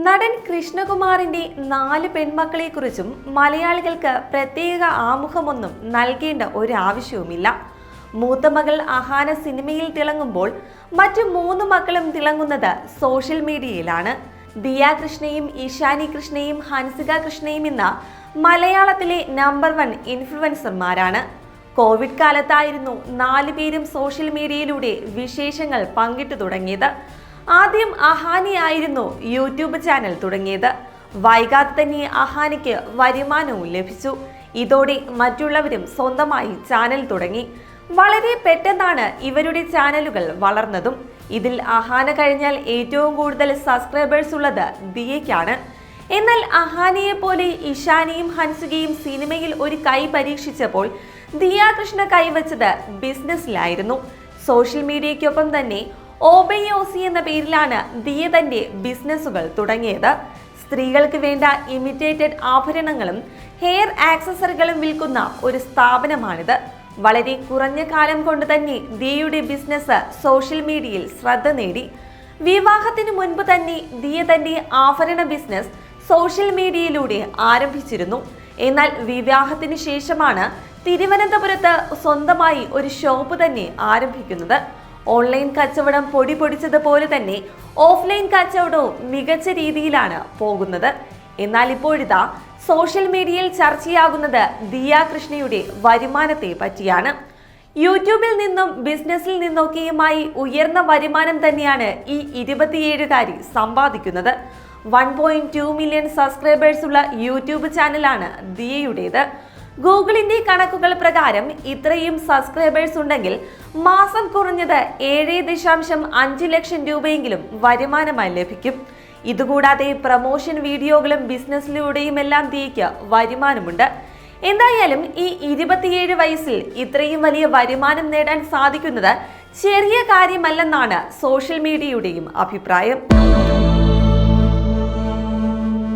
നടൻ കൃഷ്ണകുമാറിന്റെ 4 പെൺമക്കളെക്കുറിച്ചും മലയാളികൾക്ക് പ്രത്യേക ആമുഖമൊന്നും നൽകേണ്ട ഒരാവശ്യവുമില്ല. മൂത്ത മകൾ അഹാന സിനിമയിൽ തിളങ്ങുമ്പോൾ മറ്റു 3 മക്കളും തിളങ്ങുന്നത് സോഷ്യൽ മീഡിയയിലാണ്. ദിയ കൃഷ്ണയും ഇഷാനി കൃഷ്ണയും ഹൻസിക കൃഷ്ണയും ഇന്ന് മലയാളത്തിലെ നമ്പർ 1 ഇൻഫ്ലുവൻസർമാരാണ്. കോവിഡ് കാലത്തായിരുന്നു 4 പേരും സോഷ്യൽ മീഡിയയിലൂടെ വിശേഷങ്ങൾ പങ്കിട്ടു തുടങ്ങിയത്. ആദ്യം അഹാനിയായിരുന്നു യൂട്യൂബ് ചാനൽ തുടങ്ങിയത്. വൈകാതെ തന്നെ അഹാനിക്ക് വരുമാനവും ലഭിച്ചു. ഇതോടെ മറ്റുള്ളവരും സ്വന്തമായി ചാനൽ തുടങ്ങി. വളരെ പെട്ടെന്നാണ് ഇവരുടെ ചാനലുകൾ വളർന്നതും. ഇതിൽ അഹാന കഴിഞ്ഞാൽ ഏറ്റവും കൂടുതൽ സബ്സ്ക്രൈബേഴ്സ് ഉള്ളത് ദിയയ്ക്കാണ്. എന്നാൽ അഹാനിയെ പോലെ ഇഷാനിയും ഹൻസികയും സിനിമയിൽ ഒരു കൈ പരീക്ഷിച്ചപ്പോൾ ദിയ കൃഷ്ണ കൈവച്ചത് ബിസിനസ്സിലായിരുന്നു. സോഷ്യൽ മീഡിയയ്ക്കൊപ്പം തന്നെ OBOC എന്ന പേരിലാണ് ദിയ തന്റെ ബിസിനസ്സുകൾ തുടങ്ങിയത്. സ്ത്രീകൾക്ക് വേണ്ട ഇമിറ്റേറ്റഡ് ആഭരണങ്ങളും ഹെയർ ആക്സസറികളും വിൽക്കുന്ന ഒരു സ്ഥാപനമാണിത്. വളരെ കുറഞ്ഞ കാലം കൊണ്ട് തന്നെ ദിയയുടെ ബിസിനസ് സോഷ്യൽ മീഡിയയിൽ ശ്രദ്ധ നേടി. വിവാഹത്തിന് മുൻപ് തന്നെ ദിയ തന്റെ ആഭരണ ബിസിനസ് സോഷ്യൽ മീഡിയയിലൂടെ ആരംഭിച്ചിരുന്നു. എന്നാൽ വിവാഹത്തിന് ശേഷമാണ് തിരുവനന്തപുരത്ത് സ്വന്തമായി ഒരു ഷോപ്പ് തന്നെ ആരംഭിക്കുന്നത്. ഓൺലൈൻ കച്ചവടം പൊടി പൊടിച്ചതുപോലെ തന്നെ ഓഫ്ലൈൻ കച്ചവടവും മികച്ച രീതിയിലാണ് പോകുന്നത്. എന്നാൽ ഇപ്പോഴിതാ സോഷ്യൽ മീഡിയയിൽ ചർച്ചയാകുന്നത് ദിയ കൃഷ്ണയുടെ വരുമാനത്തെ പറ്റിയാണ്. യൂട്യൂബിൽ നിന്നും ബിസിനസ്സിൽ നിന്നൊക്കെയുമായി ഉയർന്ന വരുമാനം തന്നെയാണ് ഈ 27കാരി സമ്പാദിക്കുന്നത്. 1.2 മില്യൺ സബ്സ്ക്രൈബേഴ്സ് ഉള്ള യൂട്യൂബ് ചാനലാണ് ദിയയുടേത്. ഗൂഗിളിന്റെ കണക്കുകൾ പ്രകാരം ഇത്രയും സബ്സ്ക്രൈബേഴ്സ് ഉണ്ടെങ്കിൽ മാസം കുറഞ്ഞത് 7.5 ലക്ഷം രൂപയെങ്കിലും വരുമാനമായി ലഭിക്കും. ഇതുകൂടാതെ പ്രമോഷൻ വീഡിയോകളും ബിസിനസ്സിലൂടെയും എല്ലാം ദിയയ്ക്ക് വരുമാനമുണ്ട്. എന്തായാലും ഈ 27 വയസ്സിൽ ഇത്രയും വലിയ വരുമാനം നേടാൻ സാധിക്കുന്നത് ചെറിയ കാര്യമല്ലെന്നാണ് സോഷ്യൽ മീഡിയയുടെയും അഭിപ്രായം.